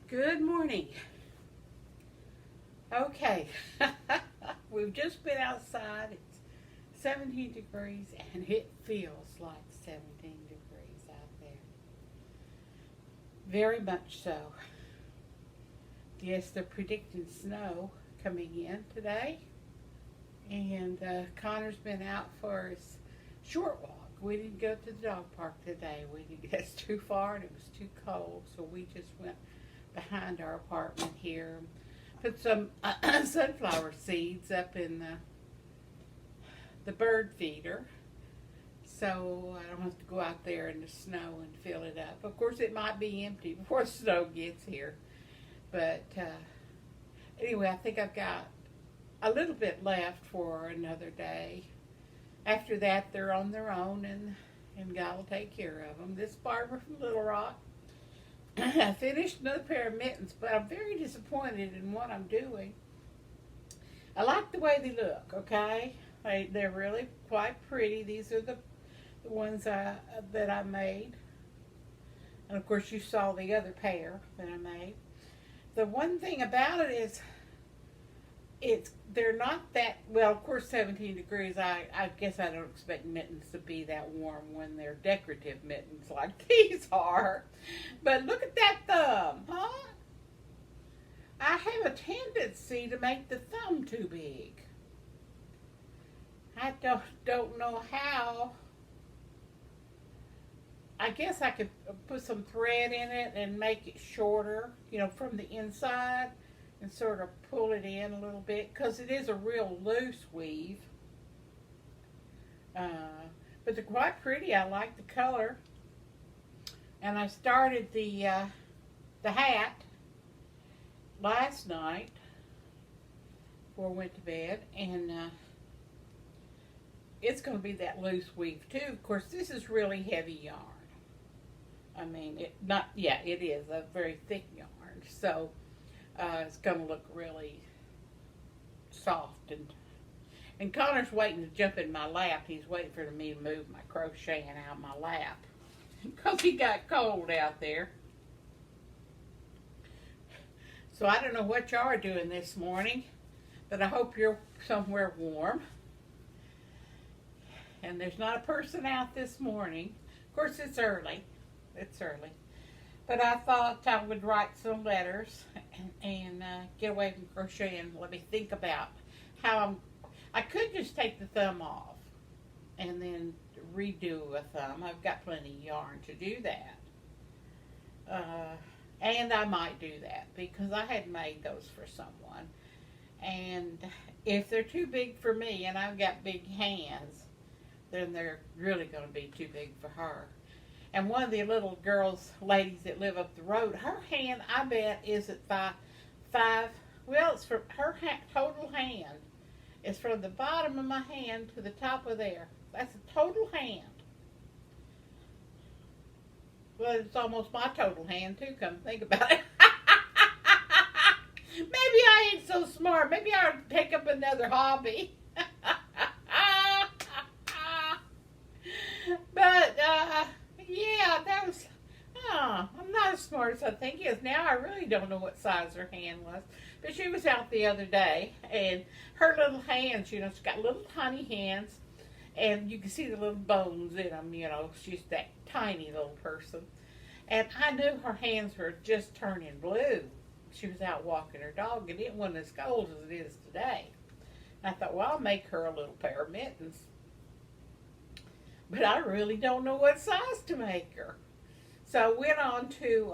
Good morning. Okay, we've just been outside. It's 17 degrees and it feels like 17 degrees out there. Very much so. Yes, they're predicting snow coming in today. And Connor's been out for his short walk. We didn't go to the dog park today. That's too far and it was too cold, so we just went behind our apartment here. Put some sunflower seeds up in the bird feeder, so I don't have to go out there in the snow and fill it up. Of course, it might be empty before snow gets here, but anyway, I think I've got a little bit left for another day. After that, they're on their own, and God will take care of them. This is Barbara from Little Rock. I finished another pair of mittens, but I'm very disappointed in what I'm doing. I like the way they look, okay? They're really quite pretty. These are the ones that I made. And of course you saw the other pair that I made. The one thing about it is they're not that, well, of course 17 degrees, I guess I don't expect mittens to be that warm when they're decorative mittens like these are. But look at that thumb, huh? I have a tendency to make the thumb too big. I don't know how. I guess I could put some thread in it and make it shorter, from the inside, and sort of pull it in a little bit, because it is a real loose weave. But they're quite pretty. I like the color. And I started the hat last night before I went to bed, and it's going to be that loose weave too. Of course, this is really heavy yarn. I mean, it is a very thick yarn, so it's going to look really soft. And Connor's waiting to jump in my lap. He's waiting for me to move my crocheting out of my lap because he got cold out there. So I don't know what y'all are doing this morning, but I hope you're somewhere warm. And there's not a person out this morning. Of course, it's early. But I thought I would write some letters and get away from crocheting. Let me think about how I could just take the thumb off and then redo a thumb. I've got plenty of yarn to do that. And I might do that because I had made those for someone. And if they're too big for me and I've got big hands, then they're really going to be too big for her. And one of the little ladies that live up the road, her hand, I bet, is at five. Well, it's from her total hand. It's from the bottom of my hand to the top of there. That's a total hand. Well, it's almost my total hand, too, come to think about it. Maybe I ain't so smart. Maybe I ought to take up another hobby. But, yeah, that was, I'm not as smart as I think is. Now I really don't know what size her hand was. But she was out the other day, and her little hands, she's got little tiny hands, and you can see the little bones in them, she's that tiny little person. And I knew her hands were just turning blue. She was out walking her dog, and it wasn't as cold as it is today. And I thought, well, I'll make her a little pair of mittens. But I really don't know what size to make her. So I went on to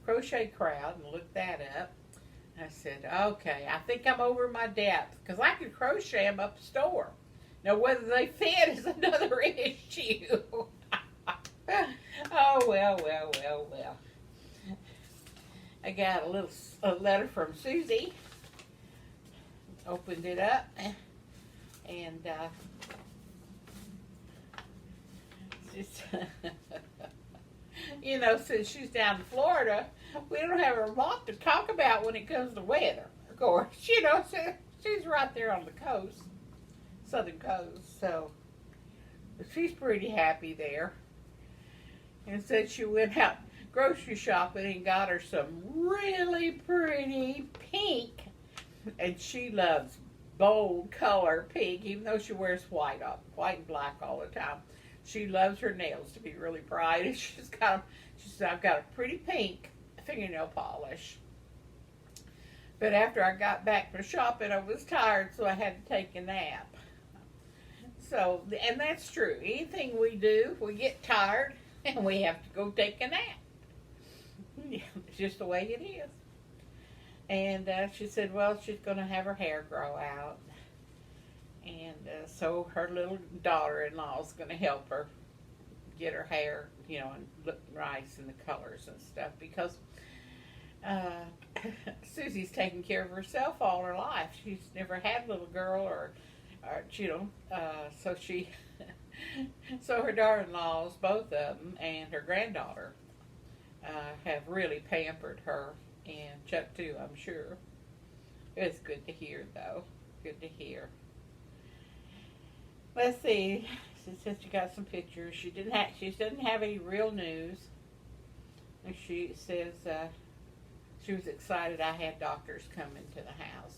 Crochet Crowd and looked that up. I said, okay, I think I'm over my depth, because I could crochet them up a store. Now, whether they fit is another issue. Oh, well. I got a letter from Susie. Opened it up, and since she's down in Florida, we don't have a lot to talk about when it comes to weather. Of course, she's right there on the coast, southern coast, so she's pretty happy there. And said she went out. Of grocery shopping and got her some really pretty pink, and she loves bold color pink, even though she wears white and black all the time. She loves her nails to be really bright, and she said, I've got a pretty pink fingernail polish. But after I got back from shopping, I was tired, so I had to take a nap. So, and that's true. Anything we do, we get tired, and we have to go take a nap. It's just the way it is. And she said, well, she's going to have her hair grow out. And so her little daughter-in-law is going to help her get her hair, and look nice in the colors and stuff. Because Susie's taken care of herself all her life. She's never had a little girl or so she, so her daughter-in-laws, both of them, and her granddaughter have really pampered her, and Chuck too, I'm sure. It's good to hear, though. Good to hear. Let's see. She says she got some pictures. She doesn't have any real news. And she says she was excited I had doctors coming to the house.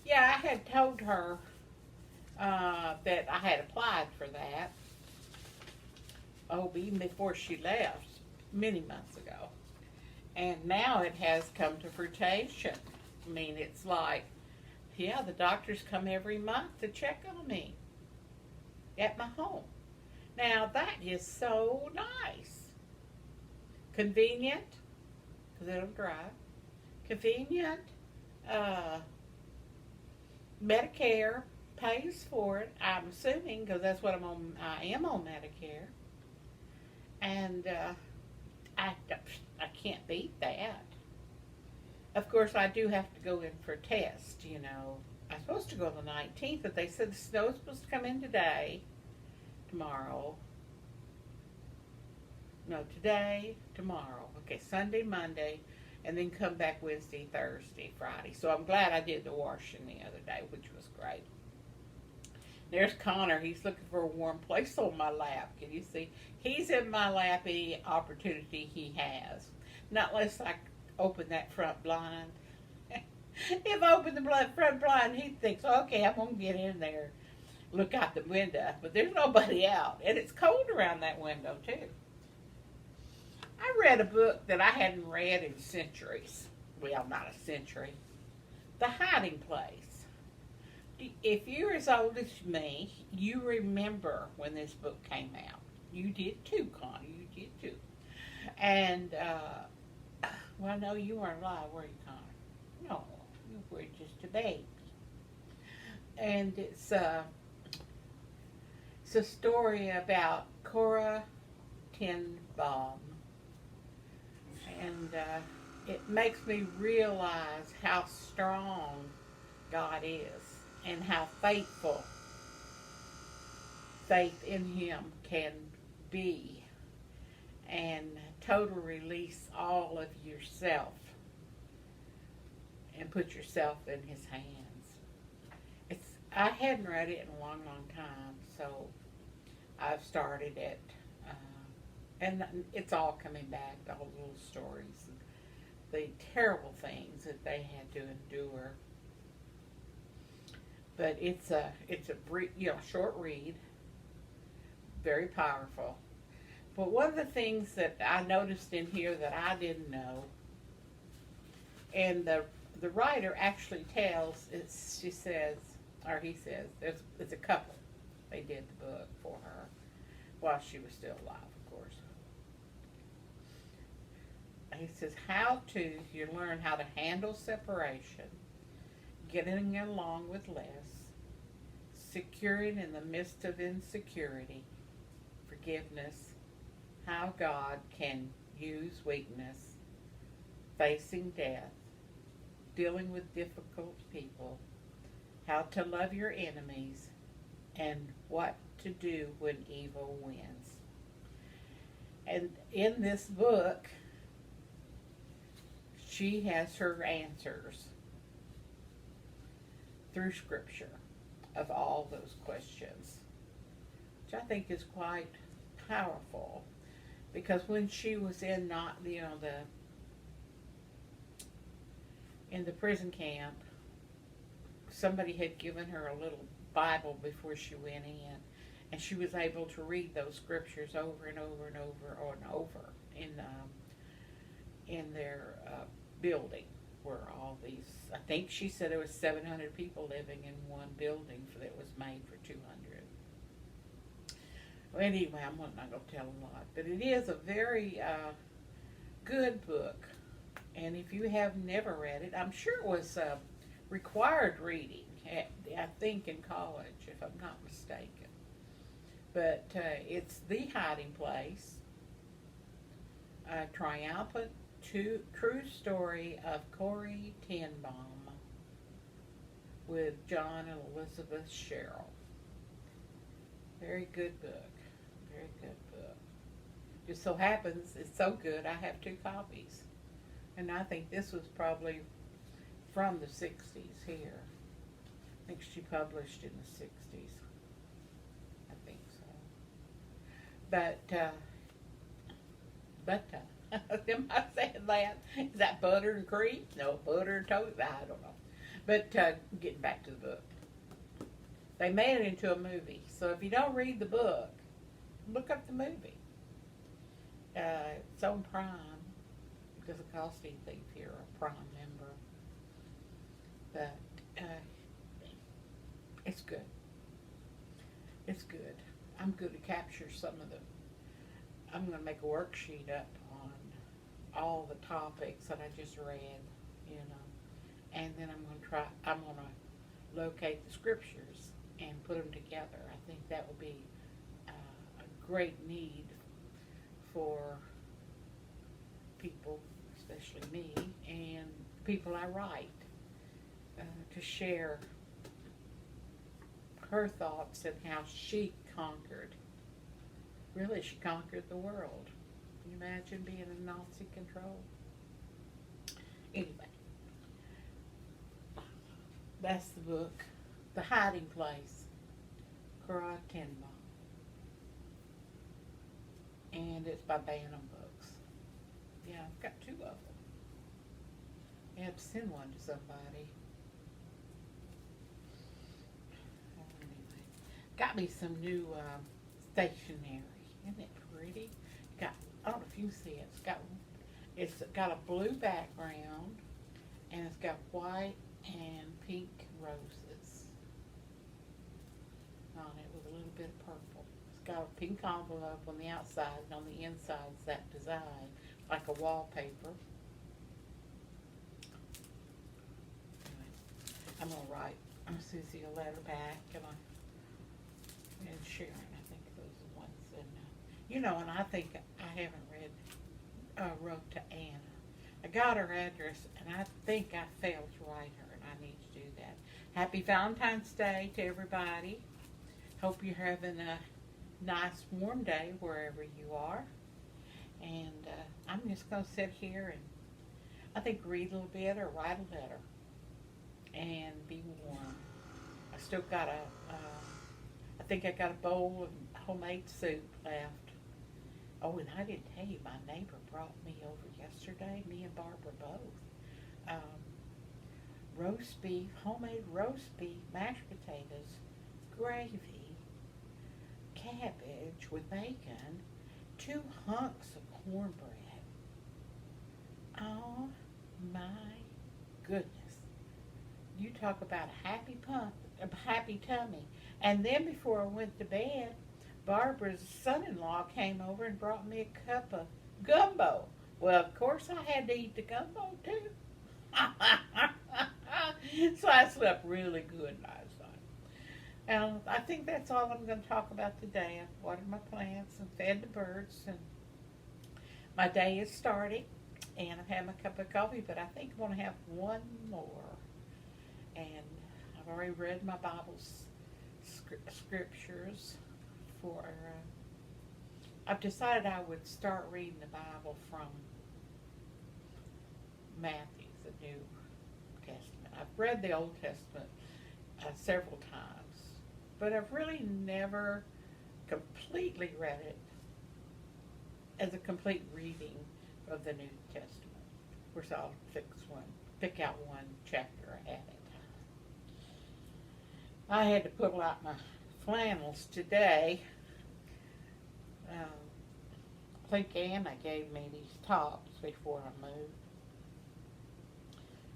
Yeah, I had told her that I had applied for that. Even before she left, many months ago. And now it has come to fruition. I mean, it's like, yeah, the doctors come every month to check on me at my home. Now, that is so nice. Convenient, because they don't drive. Convenient. Medicare pays for it, I'm assuming, because that's what I am on Medicare. And I can't beat that. Of course, I do have to go in for a test, I'm supposed to go on the 19th, but they said the snow's supposed to come in tomorrow. No, today, tomorrow. Okay, Sunday, Monday, and then come back Wednesday, Thursday, Friday. So I'm glad I did the washing the other day, which was great. There's Connor. He's looking for a warm place on my lap. Can you see? He's in my lap any opportunity he has. Not unless I open that front blind. If I open the front blind, he thinks, okay, I'm going to get in there, look out the window. But there's nobody out. And it's cold around that window, too. I read a book that I hadn't read in centuries. Well, not a century. The Hiding Place. If you're as old as me, you remember when this book came out. You did too, Connie. You did too. And, well, no, you weren't alive, were you, Connie? No, you were just a baby. And it's a story about Cora Tenbaum. And it makes me realize how strong God is and how faithful faith in Him can be, and total release all of yourself and put yourself in His hands. I hadn't read it in a long, long time, so I've started it, and it's all coming back, the whole little stories, the terrible things that they had to endure. But it's a short read, very powerful. But one of the things that I noticed in here that I didn't know, and the writer actually tells, he says, it's a couple. They did the book for her while she was still alive, of course. He says, you learn how to handle separation, getting along with less, securing in the midst of insecurity, forgiveness, how God can use weakness, facing death, dealing with difficult people, how to love your enemies, and what to do when evil wins. And in this book, she has her answers through Scripture of all those questions, which I think is quite powerful. because when she was in not in the prison camp, somebody had given her a little Bible before she went in, and she was able to read those scriptures over and over and over and over in their building, where all these, I think she said there was 700 people living in one building that was made for 200. Well, anyway, I'm not going to tell a lot, but it is a very good book, and if you have never read it, I'm sure it was required reading, I think in college, if I'm not mistaken. But it's The Hiding Place, a triumphant true story of Corrie ten Boom with John and Elizabeth Sherrill. Very good book. Very good book. Just so happens, it's so good, I have 2 copies. And I think this was probably from the 60s here. I think she published in the 60s. I think so. But am I saying that? Is that butter and cream? No, butter and toast? I don't know. But getting back to the book. They made it into a movie. So if you don't read the book, look up the movie. It's on Prime. It doesn't cost anything if you're a Prime member. But it's good. It's good. I'm going to capture some of I'm going to make a worksheet up on all the topics that I just read, and then I'm going to locate the scriptures and put them together. I think that would be a great need for people, especially me, and people I write, to share her thoughts and how she conquered. Really, she conquered the world. Can you imagine being in Nazi control? Anyway, that's the book, The Hiding Place, Corrie ten Boom. And it's by Bantam Books. Yeah, I've got 2 of them. I have to send one to somebody. Anyway, got me some new stationery. Isn't it pretty? I don't know if you see it. It's got a blue background, and it's got white and pink roses on it with a little bit of purple. It's got a pink envelope on the outside, and on the inside is that design, like a wallpaper. Anyway, I'm going to write Susie a letter back, and Sharon, I think those are the ones. And, and I think I haven't wrote to Anna. I got her address, and I think I failed to write her, and I need to do that. Happy Valentine's Day to everybody. Hope you're having a nice, warm day wherever you are. And I'm just going to sit here and, I think, read a little bit or write a letter and be warm. I still got I think I got a bowl of homemade soup left. Oh, and I didn't tell you, my neighbor brought me over yesterday, me and Barbara both, roast beef, homemade roast beef, mashed potatoes, gravy, cabbage with bacon, 2 hunks of cornbread. Oh my goodness. You talk about a happy tummy. And then before I went to bed, Barbara's son-in-law came over and brought me a cup of gumbo. Well, of course I had to eat the gumbo too. So I slept really good last night. And I think that's all I'm going to talk about today. I've watered my plants and fed the birds, and my day is starting, and I've had my cup of coffee, but I think I'm going to have one more. And I've already read my Bible scriptures for, I've decided I would start reading the Bible from Matthew, the New Testament. I've read the Old Testament several times, but I've really never completely read it as a complete reading of the New Testament. Of course, I'll pick out one chapter at a time. I had to pull out my flannels today. I think Anna gave me these tops before I moved.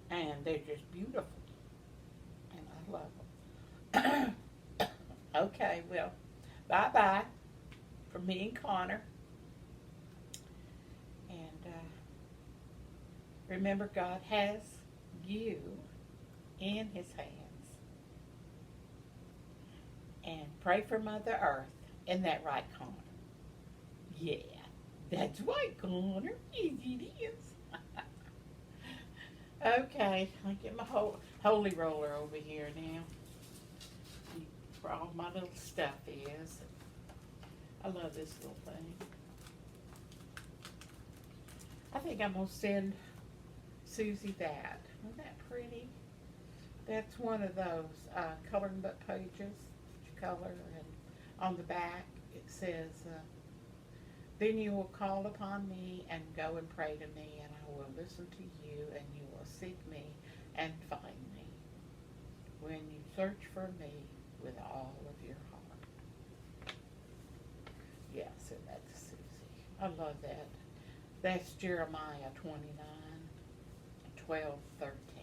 And they're just beautiful. And I love them. Okay, well, bye-bye from me and Connor. And remember, God has you in his hands. And pray for Mother Earth. Isn't that right, Connor? Yeah, that's right, Connor. Yes, it is. Okay, I'll get my holy roller over here now. Where all my little stuff is. I love this little thing. I think I'm going to send Susie that. Isn't that pretty? That's one of those coloring book pages that you color, and on the back it says, then you will call upon me and go and pray to me, and I will listen to you, and you will seek me and find me when you search for me with all of your heart. Yes, and that's Susie. I love that. That's Jeremiah 29, 12, 13.